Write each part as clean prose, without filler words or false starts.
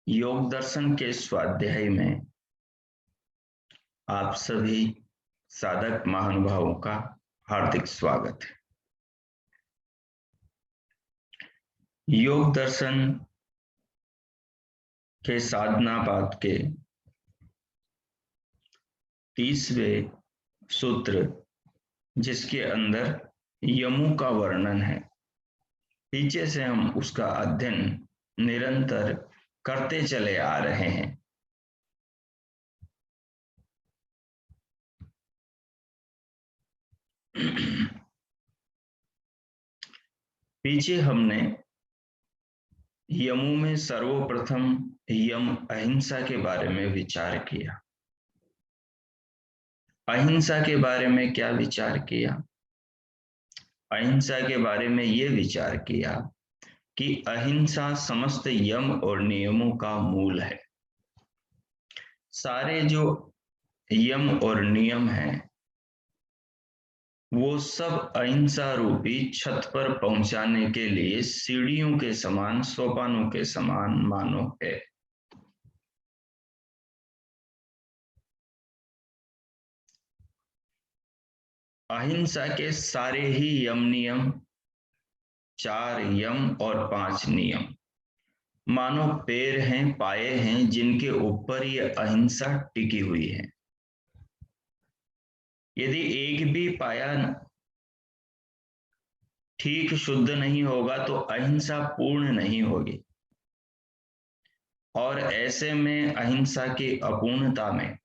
योग दर्शन के स्वाध्याय में आप सभी साधक महानुभावों का हार्दिक स्वागत है। योग दर्शन के साधना पाठ के 30वें सूत्र, जिसके अंदर यमों का वर्णन है, पीछे से हम उसका अध्ययन निरंतर करते चले आ रहे हैं। पीछे हमने यमों में सर्वप्रथम यम अहिंसा के बारे में विचार किया। अहिंसा के बारे में क्या विचार किया? अहिंसा के बारे में ये विचार किया कि अहिंसा समस्त यम और नियमों का मूल है। सारे जो यम और नियम हैं वो सब अहिंसा रूपी छत पर पहुंचाने के लिए सीढ़ियों के समान, सोपानों के समान मानो है। अहिंसा के सारे ही यम नियम, 4 यम और 5 नियम मानो पैर हैं, पाए हैं, जिनके ऊपर ये अहिंसा टिकी हुई है। यदि एक भी पाया ठीक शुद्ध नहीं होगा तो अहिंसा पूर्ण नहीं होगी, और ऐसे में अहिंसा की अपूर्णता में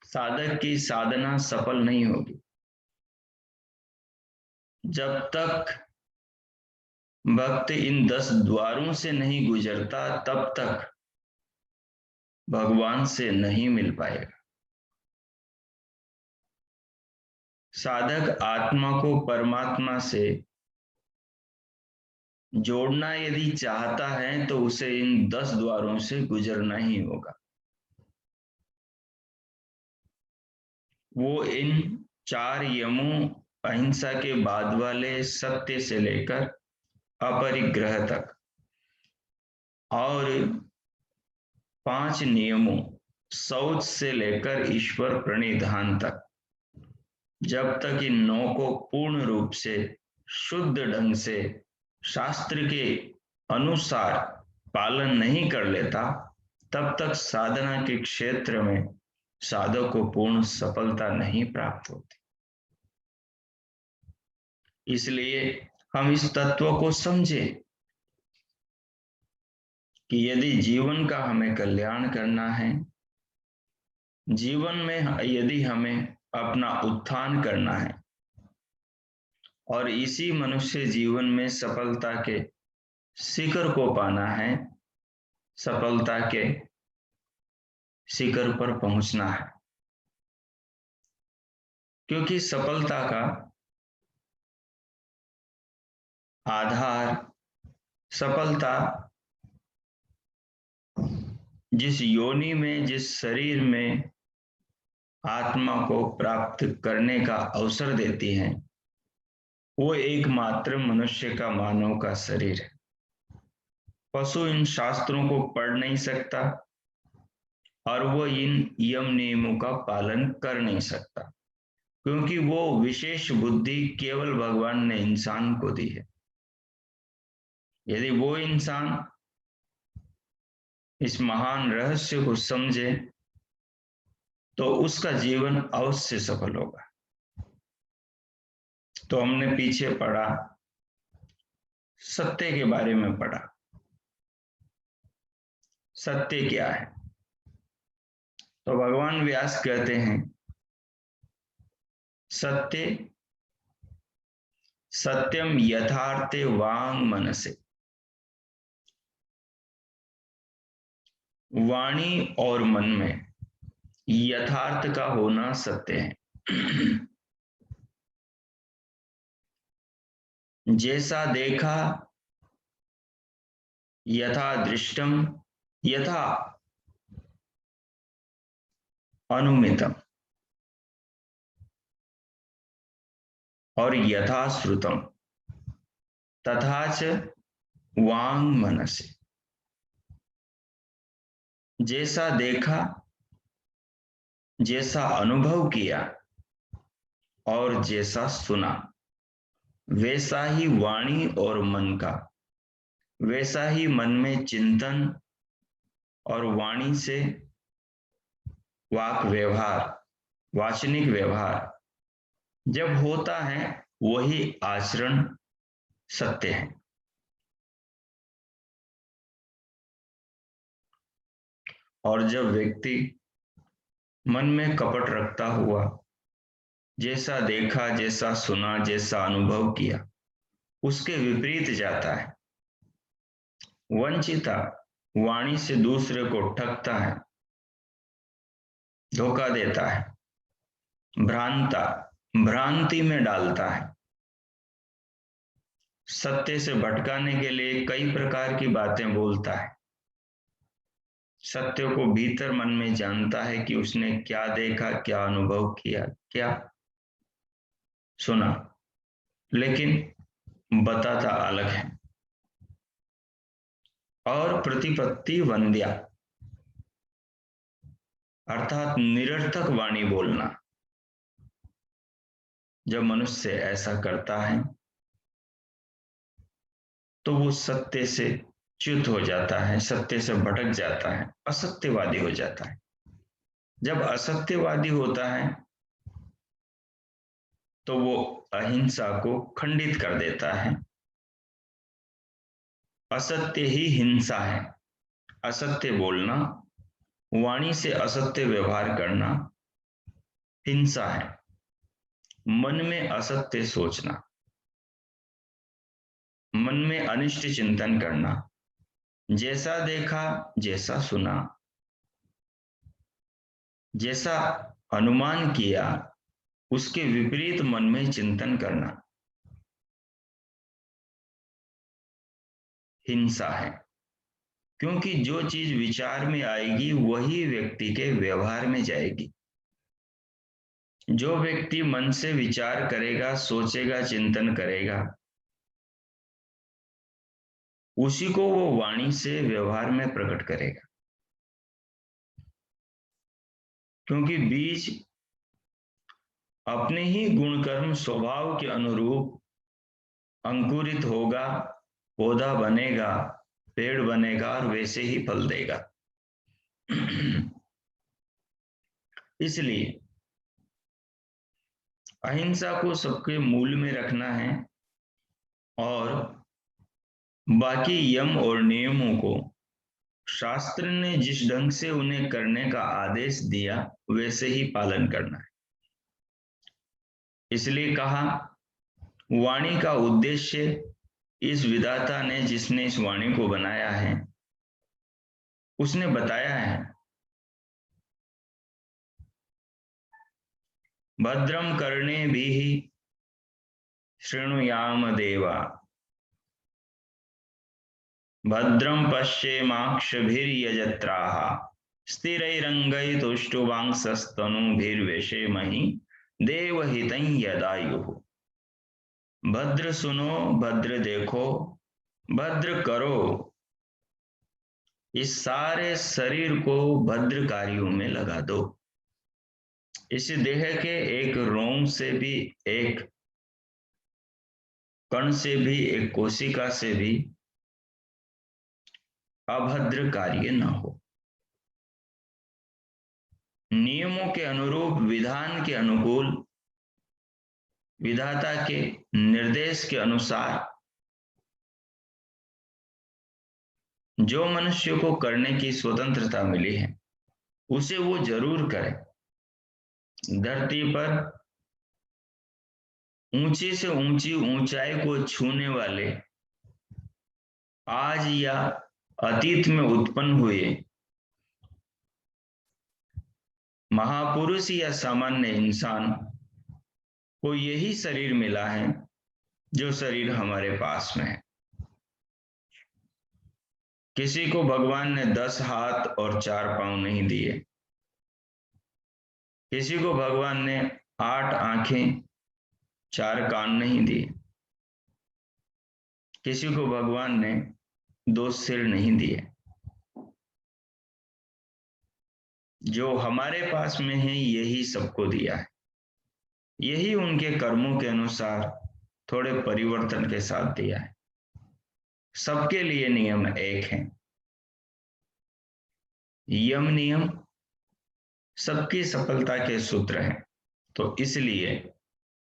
साधक की साधना सफल नहीं होगी। जब तक भक्त इन 10 द्वारों से नहीं गुजरता तब तक भगवान से नहीं मिल पाएगा। साधक आत्मा को परमात्मा से जोड़ना यदि चाहता है तो उसे इन 10 द्वारों से गुजरना ही होगा। वो इन 4 यमों, अहिंसा के बाद वाले सत्य से लेकर अपरिग्रह तक, और 5 नियमों, शौच से लेकर ईश्वर प्रणिधान तक, जब तक इन 9 को पूर्ण रूप से शुद्ध ढंग से शास्त्र के अनुसार पालन नहीं कर लेता, तब तक साधना के क्षेत्र में साधक को पूर्ण सफलता नहीं प्राप्त होती। इसलिए हम इस तत्व को समझे कि यदि जीवन का हमें कल्याण करना है, जीवन में यदि हमें अपना उत्थान करना है और इसी मनुष्य जीवन में सफलता के शिखर को पाना है, सफलता के शिखर पर पहुंचना है, क्योंकि सफलता का आधार, सफलता जिस योनि में, जिस शरीर में आत्मा को प्राप्त करने का अवसर देती है, वो एकमात्र मनुष्य का, मानव का शरीर है। पशु इन शास्त्रों को पढ़ नहीं सकता और वो इन यम नियमों का पालन कर नहीं सकता, क्योंकि वो विशेष बुद्धि केवल भगवान ने इंसान को दी है। यदि वो इंसान इस महान रहस्य को समझे तो उसका जीवन अवश्य सफल होगा। तो हमने पीछे पढ़ा, सत्य के बारे में पढ़ा। सत्य क्या है? तो भगवान व्यास कहते हैं, सत्य सत्यम यथार्थे वांग मनसे। वाणी और मन में यथार्थ का होना सत्य है। जैसा देखा, यथा दृष्टम, यथा अनुमितम और यथा श्रुतम तथा च वांग मनसे, जैसा देखा, जैसा अनुभव किया और जैसा सुना, वैसा ही वाणी और मन का, वैसा ही मन में चिंतन और वाणी से वाक व्यवहार, वाचनिक व्यवहार जब होता है, वही आचरण सत्य है। और जब व्यक्ति मन में कपट रखता हुआ, जैसा देखा, जैसा सुना, जैसा अनुभव किया, उसके विपरीत जाता है, वंचिता वाणी से दूसरे को ठगता है, धोखा देता है, भ्रांता भ्रांति में डालता है, सत्य से भटकाने के लिए कई प्रकार की बातें बोलता है, सत्य को भीतर मन में जानता है कि उसने क्या देखा, क्या अनुभव किया, क्या सुना, लेकिन बताता अलग है। और प्रतिपत्ति वंद्या अर्थात निरर्थक वाणी बोलना, जब मनुष्य ऐसा करता है तो वो सत्य से च्युत हो जाता है, सत्य से भटक जाता है, असत्यवादी हो जाता है। जब असत्यवादी होता है तो वो अहिंसा को खंडित कर देता है। असत्य ही हिंसा है, असत्य बोलना, वाणी से असत्य व्यवहार करना हिंसा है। मन में असत्य सोचना, मन में अनिष्ट चिंतन करना, जैसा देखा, जैसा सुना, जैसा अनुमान किया, उसके विपरीत मन में चिंतन करना हिंसा है। क्योंकि जो चीज विचार में आएगी वही व्यक्ति के व्यवहार में जाएगी। जो व्यक्ति मन से विचार करेगा, सोचेगा, चिंतन करेगा, उसी को वो वाणी से व्यवहार में प्रकट करेगा। क्योंकि बीज अपने ही गुणकर्म स्वभाव के अनुरूप अंकुरित होगा, पौधा बनेगा, पेड़ बनेगा और वैसे ही फल देगा। इसलिए अहिंसा को सबके मूल में रखना है और बाकी यम और नियमों को शास्त्र ने जिस ढंग से उन्हें करने का आदेश दिया वैसे ही पालन करना है। इसलिए कहा, वाणी का उद्देश्य, इस विधाता ने, जिसने इस वाणी को बनाया है, उसने बताया है। भद्रम करणे भी शृणुयाम देवा, भद्रम पश्येमाक्षभिर्यजत्राः, स्थिरैरङ्गैस्तुष्टुवांसस्तनूभिर्व्यसेमहि देवहितं यदायुः। भद्र सुनो, भद्र देखो, भद्र करो, इस सारे शरीर को भद्र कार्यों में लगा दो। इस देह के एक रोम से भी, एक कण से भी, एक कोशिका से भी अभद्र कार्य न हो। नियमों के अनुरूप, विधान के अनुकूल, विधाता के निर्देश के अनुसार जो मनुष्य को करने की स्वतंत्रता मिली है उसे वो जरूर करे। धरती पर ऊंची से ऊंची ऊंचाई को छूने वाले आज या अतीत में उत्पन्न हुए महापुरुष या सामान्य इंसान को यही शरीर मिला है जो शरीर हमारे पास में है। किसी को भगवान ने 10 हाथ और 4 पांव नहीं दिए, किसी को भगवान ने 8 आंखें 4 कान नहीं दिए, किसी को भगवान ने दो सिर नहीं दिए। जो हमारे पास में है यही सबको दिया है, यही उनके कर्मों के अनुसार थोड़े परिवर्तन के साथ दिया है। सबके लिए नियम एक है। यम नियम सबकी सफलता के सूत्र हैं। तो इसलिए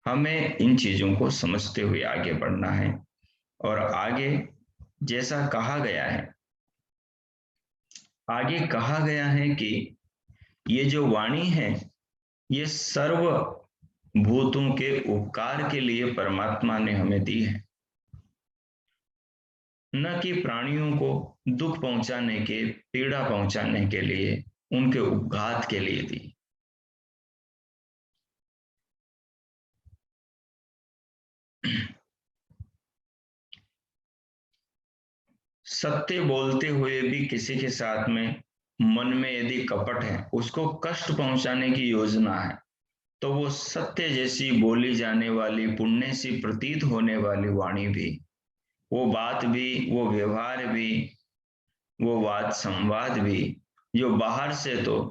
हमें इन चीजों को समझते हुए आगे बढ़ना है। और आगे जैसा कहा गया है, आगे कहा गया है कि ये जो वाणी है ये सर्व भूतों के उपकार के लिए परमात्मा ने हमें दी है, न कि प्राणियों को दुख पहुंचाने के, पीड़ा पहुंचाने के लिए, उनके उपघात के लिए दी। सत्य बोलते हुए भी किसी के साथ में मन में यदि कपट है, उसको कष्ट पहुंचाने की योजना है, तो वो सत्य जैसी बोली जाने वाली, पुण्य सी प्रतीत होने वाली वाणी भी, वो बात भी, वो व्यवहार भी, वो वाद संवाद भी, जो बाहर से तो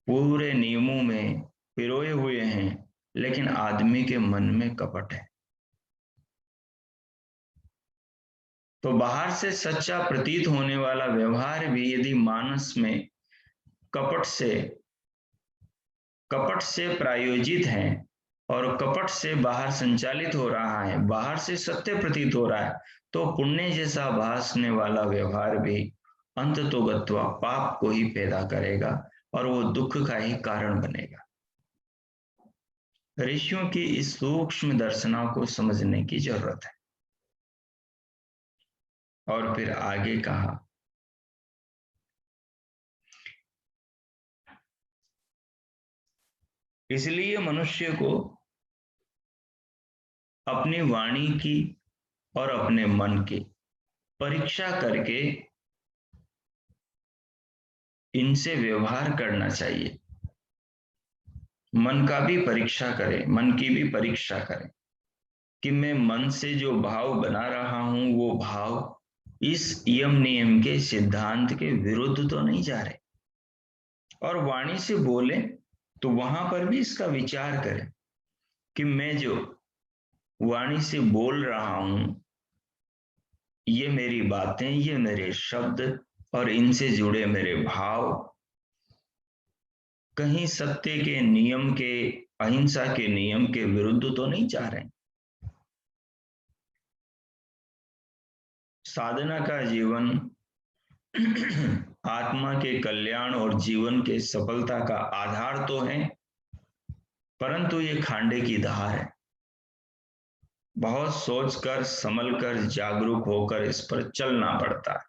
पूरे नियमों में पिरोए हुए हैं, लेकिन आदमी के मन में कपट है, तो बाहर से सच्चा प्रतीत होने वाला व्यवहार भी यदि मानस में कपट से प्रायोजित है और कपट से बाहर संचालित हो रहा है, बाहर से सत्य प्रतीत हो रहा है, तो पुण्य जैसा भासने वाला व्यवहार भी अंततोगत्वा पाप को ही पैदा करेगा और वो दुख का ही कारण बनेगा। ऋषियों की इस सूक्ष्म दर्शना को समझने की जरूरत है। और फिर आगे कहा, इसलिए मनुष्य को अपनी वाणी की और अपने मन की परीक्षा करके इनसे व्यवहार करना चाहिए। मन का भी परीक्षा करें, मन की भी परीक्षा करें कि मैं मन से जो भाव बना रहा हूं, वो भाव इस यम नियम के सिद्धांत के विरुद्ध तो नहीं जा रहे। और वाणी से बोले तो वहां पर भी इसका विचार करें कि मैं जो वाणी से बोल रहा हूं, ये मेरी बातें, ये मेरे शब्द और इनसे जुड़े मेरे भाव कहीं सत्य के नियम के, अहिंसा के नियम के विरुद्ध तो नहीं जा रहे। साधना का जीवन आत्मा के कल्याण और जीवन के सफलता का आधार तो है, परंतु ये खांडे की धार है। बहुत सोचकर, संभलकर, जागरूक होकर इस पर चलना पड़ता है।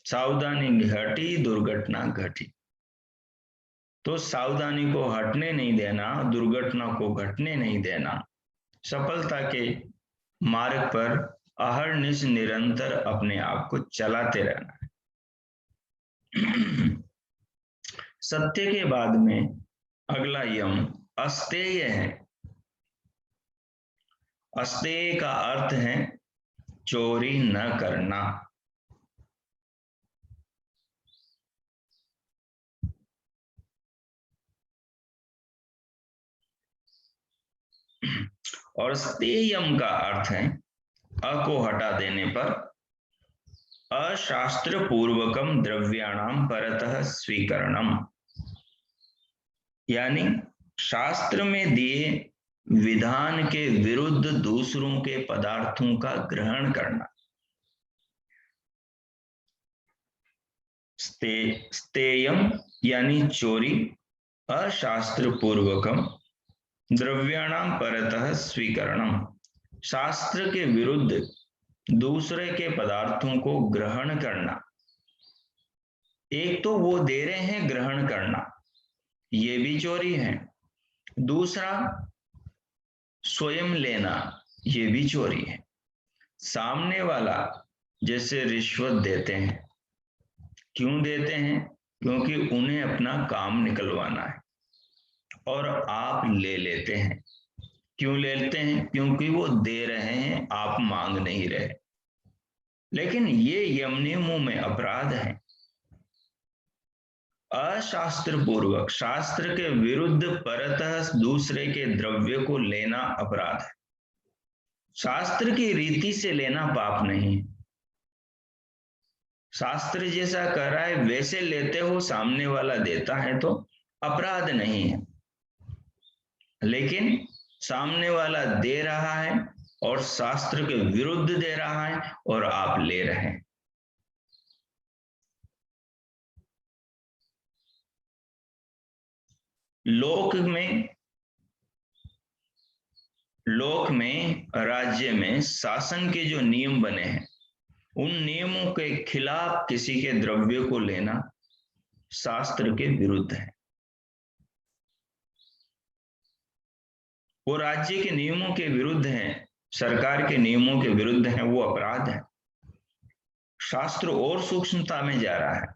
सावधानी घटी दुर्घटना घटी। तो सावधानी को हटने नहीं देना, दुर्घटना को घटने नहीं देना, सफलता के मार्ग पर अहर्निश निरंतर अपने आप को चलाते रहना है। सत्य के बाद में अगला यम अस्तेय है। अस्तेय का अर्थ है चोरी न करना। और स्तेयम का अर्थ है अ को हटा देने पर अशास्त्र पूर्वकम द्रव्याणाम परतः स्वीकरणम, यानी शास्त्र में दिए विधान के विरुद्ध दूसरों के पदार्थों का ग्रहण करना। स्तेयम यानी चोरी, अशास्त्र पूर्वकम द्रव्याणाम परतः स्वीकरणम, शास्त्र के विरुद्ध दूसरे के पदार्थों को ग्रहण करना। एक तो वो दे रहे हैं, ग्रहण करना, ये भी चोरी है। दूसरा स्वयं लेना, ये भी चोरी है। सामने वाला जैसे रिश्वत देते हैं, क्यों देते हैं? क्योंकि उन्हें अपना काम निकलवाना है और आप ले लेते हैं। क्यों लेते हैं? क्योंकि वो दे रहे हैं, आप मांग नहीं रहे। लेकिन ये यम नियमों में अपराध है। अशास्त्र पूर्वक शास्त्र के विरुद्ध परतः दूसरे के द्रव्य को लेना अपराध है। शास्त्र की रीति से लेना पाप नहीं। शास्त्र जैसा कह रहा है वैसे लेते हो, सामने वाला देता है तो अपराध नहीं है। लेकिन सामने वाला दे रहा है और शास्त्र के विरुद्ध दे रहा है और आप ले रहे हैं। लोक में राज्य में शासन के जो नियम बने हैं उन नियमों के खिलाफ किसी के द्रव्य को लेना शास्त्र के विरुद्ध है। वो राज्य के नियमों के विरुद्ध है, सरकार के नियमों के विरुद्ध है, वो अपराध है। शास्त्र और सूक्ष्मता में जा रहा है।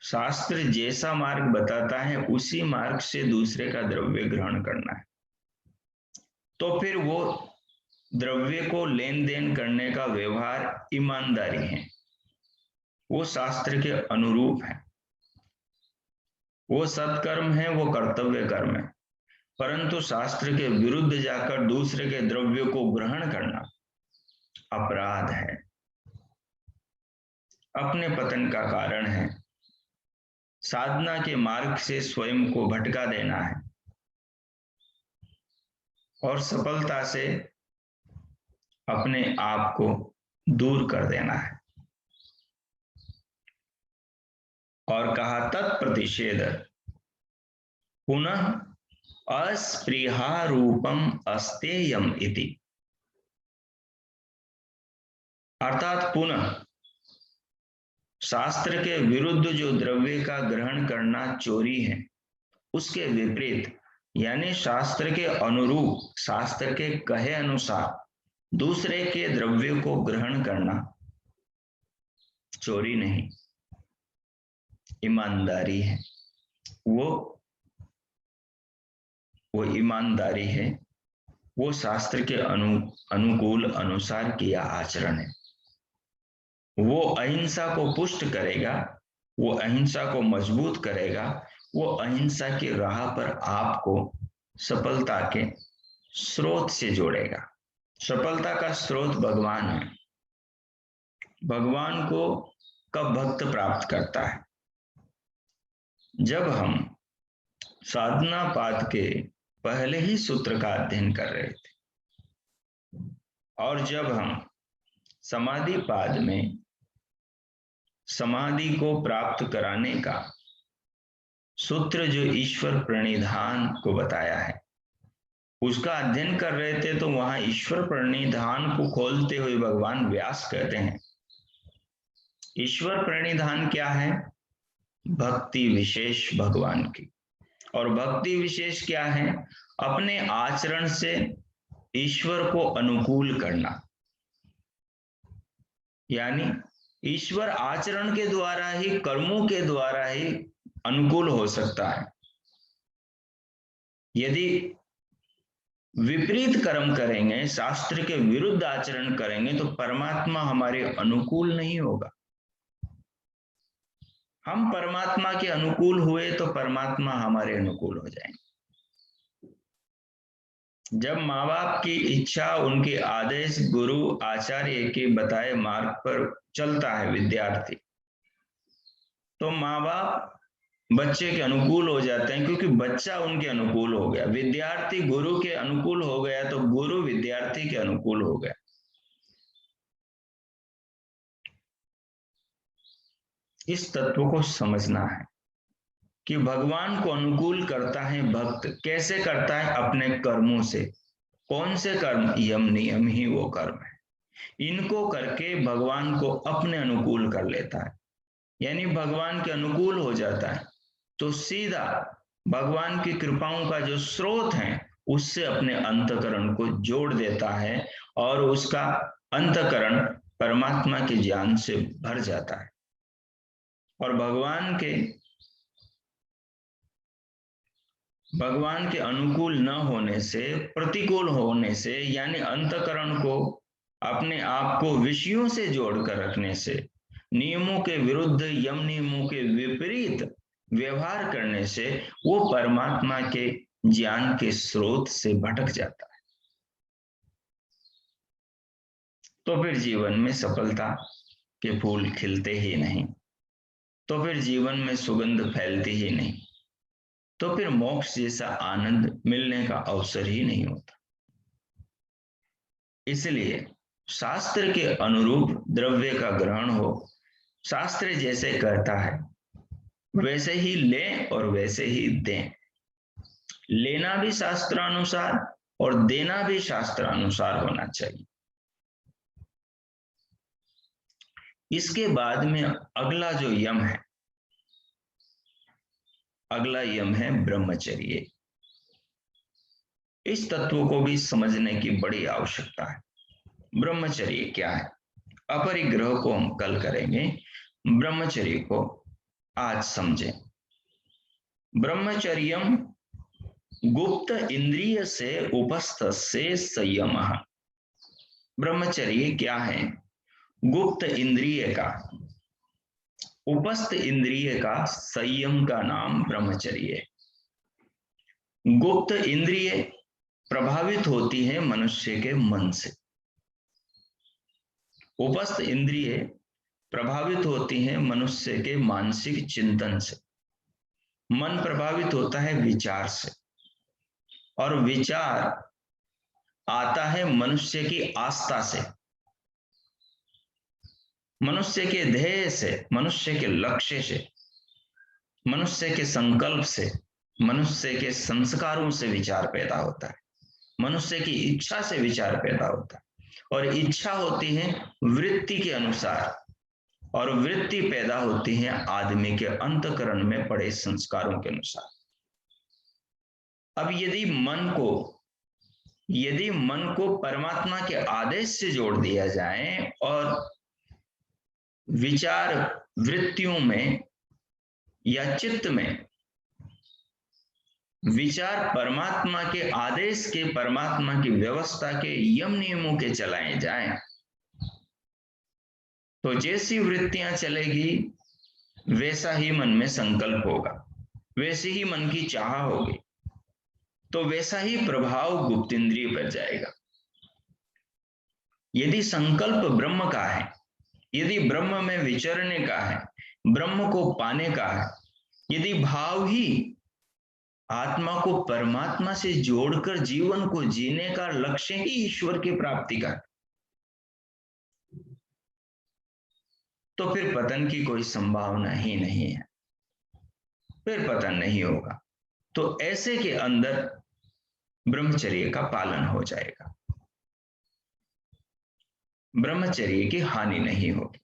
शास्त्र जैसा मार्ग बताता है उसी मार्ग से दूसरे का द्रव्य ग्रहण करना है, तो फिर वो द्रव्य को लेन देन करने का व्यवहार ईमानदारी है, वो शास्त्र के अनुरूप है, वो सत्कर्म है, वो कर्तव्य कर्म है। परंतु शास्त्र के विरुद्ध जाकर दूसरे के द्रव्य को ग्रहण करना अपराध है, अपने पतन का कारण है, साधना के मार्ग से स्वयं को भटका देना है और सफलता से अपने आप को दूर कर देना है। और कहा तत्प्रतिषेध पुनः अस्पृहा रूपम अस्तेयम इति, अर्थात पुनः शास्त्र के विरुद्ध जो द्रव्य का ग्रहण करना चोरी है उसके विपरीत यानी शास्त्र के अनुरूप, शास्त्र के कहे अनुसार दूसरे के द्रव्य को ग्रहण करना चोरी नहीं, ईमानदारी है। वो ईमानदारी है, वो शास्त्र के अनुकूल अनुसार किया आचरण है। वो अहिंसा को पुष्ट करेगा, वो अहिंसा को मजबूत करेगा, वो अहिंसा की राह पर आपको सफलता के स्रोत से जोड़ेगा। सफलता का स्रोत भगवान है। भगवान को कब भक्त प्राप्त करता है? जब हम साधना पाद के पहले ही सूत्र का अध्ययन कर रहे थे और जब हम समाधि पाद में समाधि को प्राप्त कराने का सूत्र जो ईश्वर प्रणिधान को बताया है उसका अध्ययन कर रहे थे, तो वहां ईश्वर प्रणिधान को खोलते हुए भगवान व्यास कहते हैं ईश्वर प्रणिधान क्या है? भक्ति विशेष भगवान की। और भक्ति विशेष क्या है? अपने आचरण से ईश्वर को अनुकूल करना, यानी ईश्वर आचरण के द्वारा ही, कर्मों के द्वारा ही अनुकूल हो सकता है। यदि विपरीत कर्म करेंगे, शास्त्र के विरुद्ध आचरण करेंगे तो परमात्मा हमारे अनुकूल नहीं होगा। हम परमात्मा के अनुकूल हुए तो परमात्मा हमारे अनुकूल हो जाएंगे। जब माँ बाप की इच्छा, उनके आदेश, गुरु आचार्य के बताए मार्ग पर चलता है विद्यार्थी, तो माँ बाप बच्चे के अनुकूल हो जाते हैं, क्योंकि बच्चा उनके अनुकूल हो गया। विद्यार्थी गुरु के अनुकूल हो गया तो गुरु विद्यार्थी के अनुकूल हो गया। इस तत्व को समझना है कि भगवान को अनुकूल करता है भक्त। कैसे करता है? अपने कर्मों से। कौन से कर्म? यम नियम ही वो कर्म है। इनको करके भगवान को अपने अनुकूल कर लेता है, यानी भगवान के अनुकूल हो जाता है, तो सीधा भगवान की कृपाओं का जो स्रोत है उससे अपने अंतकरण को जोड़ देता है और उसका अंतकरण परमात्मा के ज्ञान से भर जाता है। और भगवान के अनुकूल न होने से, प्रतिकूल होने से, यानी अंतकरण को अपने आप को विषयों से जोड़कर रखने से, नियमों के विरुद्ध, यम नियमों के विपरीत व्यवहार करने से वो परमात्मा के ज्ञान के स्रोत से भटक जाता है। तो फिर जीवन में सफलता के फूल खिलते ही नहीं, तो फिर जीवन में सुगंध फैलती ही नहीं, तो फिर मोक्ष जैसा आनंद मिलने का अवसर ही नहीं होता। इसलिए शास्त्र के अनुरूप द्रव्य का ग्रहण हो, शास्त्र जैसे कहता है वैसे ही लें और वैसे ही दें। लेना भी शास्त्रानुसार और देना भी शास्त्रानुसार होना चाहिए। इसके बाद में अगला जो यम है, अगला यम है ब्रह्मचर्य। इस तत्व को भी समझने की बड़ी आवश्यकता है। ब्रह्मचर्य क्या है? अपरिग्रह को हम कल करेंगे, ब्रह्मचर्य को आज समझें। ब्रह्मचर्यम गुप्त इंद्रिय से उपस्थ से संयम। ब्रह्मचर्य क्या है? गुप्त इंद्रिय का, उपस्थ इंद्रिय का संयम का नाम ब्रह्मचर्य है। गुप्त इंद्रिय प्रभावित होती है मनुष्य के मन से, उपस्थ इंद्रिय प्रभावित होती है मनुष्य के मानसिक चिंतन से। मन प्रभावित होता है विचार से, और विचार आता है मनुष्य की आस्था से, मनुष्य के ध्येय से, मनुष्य के लक्ष्य से, मनुष्य के संकल्प से, मनुष्य के संस्कारों से विचार पैदा होता है, मनुष्य की इच्छा से विचार पैदा होता है, और इच्छा होती है वृत्ति के अनुसार, और वृत्ति पैदा होती है आदमी के अंतःकरण में पड़े संस्कारों के अनुसार। अब यदि मन को परमात्मा के आदेश से जोड़ दिया जाए और विचार वृत्तियों में या चित्त में विचार परमात्मा के आदेश के, परमात्मा की व्यवस्था के, यम नियमों के चलाए जाएं, तो जैसी वृत्तियां चलेगी वैसा ही मन में संकल्प होगा, वैसे ही मन की चाह होगी, तो वैसा ही प्रभाव गुप्त इंद्रिय पर जाएगा। यदि संकल्प ब्रह्म का है, यदि ब्रह्म में विचरने का है, ब्रह्म को पाने का है, यदि भाव ही आत्मा को परमात्मा से जोड़कर जीवन को जीने का लक्ष्य ही ईश्वर की प्राप्ति का, तो फिर पतन की कोई संभावना ही नहीं है, फिर पतन नहीं होगा। तो ऐसे के अंदर ब्रह्मचर्य का पालन हो जाएगा, ब्रह्मचर्य की हानि नहीं होगी।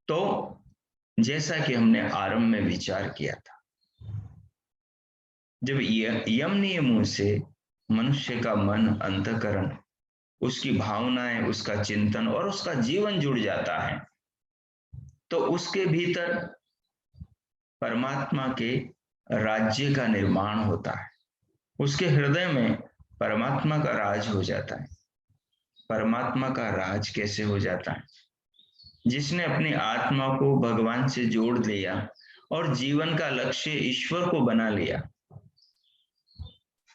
तो जैसा कि हमने आरंभ में विचार किया था, जब यम नियमों से मनुष्य का मन, अंतःकरण, उसकी भावनाएं, उसका चिंतन और उसका जीवन जुड़ जाता है, तो उसके भीतर परमात्मा के राज्य का निर्माण होता है, उसके हृदय में परमात्मा का राज हो जाता है। परमात्मा का राज कैसे हो जाता है? जिसने अपनी आत्मा को भगवान से जोड़ लिया और जीवन का लक्ष्य ईश्वर को बना लिया,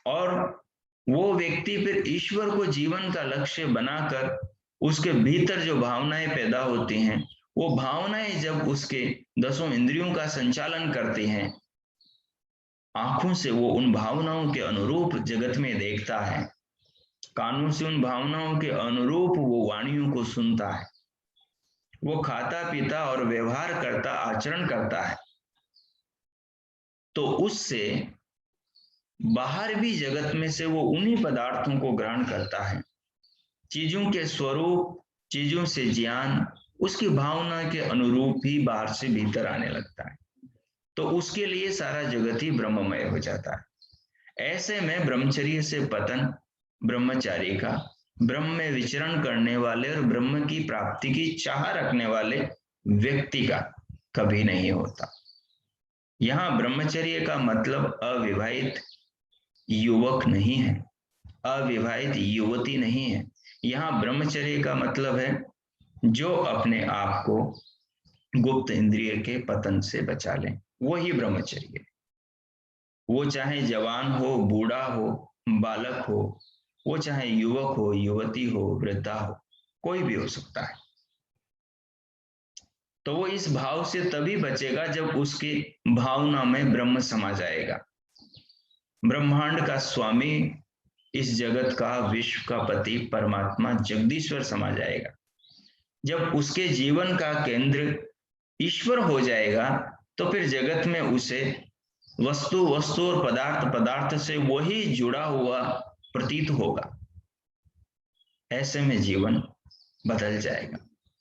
और वो व्यक्ति फिर ईश्वर को जीवन का लक्ष्य बनाकर उसके भीतर जो भावनाएं पैदा होती हैं, वो भावनाएं जब उसके 10 इंद्रियों का संचालन करती हैं, आंखों से वो उन भावनाओं के अनुरूप जगत में देखता है, कानों से उन भावनाओं के अनुरूप वो वाणियों को सुनता है, वो खाता पीता और व्यवहार करता, आचरण करता है, तो उससे बाहर भी जगत में से वो उन्हीं पदार्थों को ग्रहण करता है, चीजों के स्वरूप, चीजों से ज्ञान उसकी भावना के अनुरूप ही बाहर से भीतर आने लगता है, तो उसके लिए सारा जगत ही ब्रह्ममय हो जाता है। ऐसे में ब्रह्मचर्य से पतन ब्रह्मचारी का, ब्रह्म में विचरण करने वाले और ब्रह्म की प्राप्ति की चाह रखने वाले व्यक्ति का कभी नहीं होता। यहां ब्रह्मचर्य का मतलब अविवाहित युवक नहीं है, अविवाहित युवती नहीं है, यहाँ ब्रह्मचर्य का मतलब है जो अपने आप को गुप्त इंद्रिय के पतन से बचा ले, वही ब्रह्मचर्य है। वो चाहे जवान हो, बूढ़ा हो, बालक हो, वो चाहे युवक हो, युवती हो, वृद्धा हो, कोई भी हो सकता है। तो वो इस भाव से तभी बचेगा जब उसकी भावना में ब्रह्म समा जाएगा। ब्रह्मांड का स्वामी, इस जगत का, विश्व का पति, परमात्मा जगदीश्वर समा जाएगा। जब उसके जीवन का केंद्र ईश्वर हो जाएगा तो फिर जगत में उसे वस्तु वस्तु और पदार्थ पदार्थ से वही जुड़ा हुआ प्रतीत होगा। ऐसे में जीवन बदल जाएगा,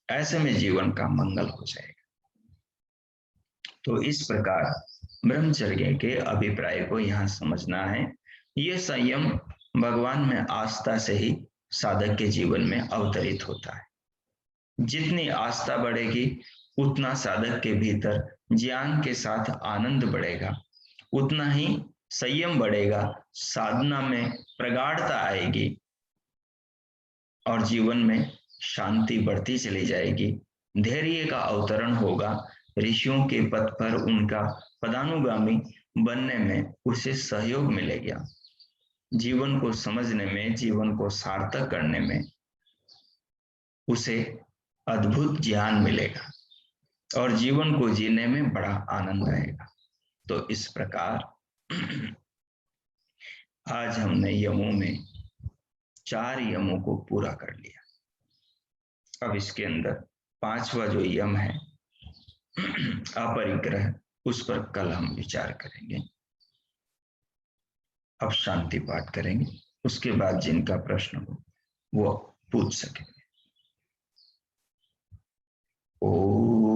ऐसे में जीवन का मंगल हो जाएगा। तो इस प्रकार ब्रह्मचर्य के अभिप्राय को यहाँ समझना है। ये संयम भगवान में आस्था से ही साधक के जीवन में अवतरित होता है। जितनी आस्था बढ़ेगी उतना साधक के भीतर ज्ञान के साथ आनंद बढ़ेगा, उतना ही संयम बढ़ेगा, साधना में प्रगाढ़ता आएगी और जीवन में शांति बढ़ती चली जाएगी। धैर्य का अवतरण होगा, ऋषियों के पथ पर उनका पदानुगामी बनने में उसे सहयोग मिलेगा। जीवन को समझने में, जीवन को सार्थक करने में उसे अद्भुत ज्ञान मिलेगा और जीवन को जीने में बड़ा आनंद आएगा। तो इस प्रकार आज हमने यमों में 4 यमों को पूरा कर लिया। अब इसके अंदर 5वां जो यम है अपरिग्रह, उस पर कल हम विचार करेंगे। अब शांति पाठ करेंगे, उसके बाद जिनका प्रश्न हो वो पूछ सकेंगे। ओम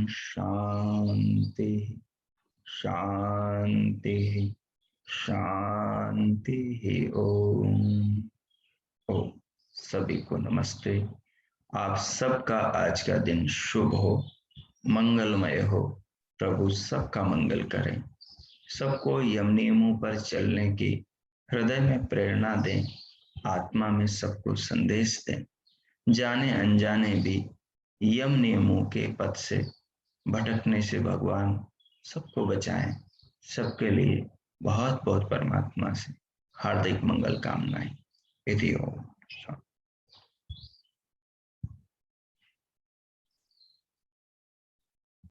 शांति शांति शांति। ओम। ओम। सभी को नमस्ते। आप सबका आज का दिन शुभ हो, मंगलमय हो। प्रभु सबका मंगल करें, सबको यम नियमों पर चलने की हृदय में प्रेरणा दें, आत्मा में सबको संदेश दें, जाने अनजाने भी यम नियमों के पथ से भटकने से भगवान सबको बचाएं। सबके लिए बहुत बहुत परमात्मा से हार्दिक मंगल कामनाएं। यदि हो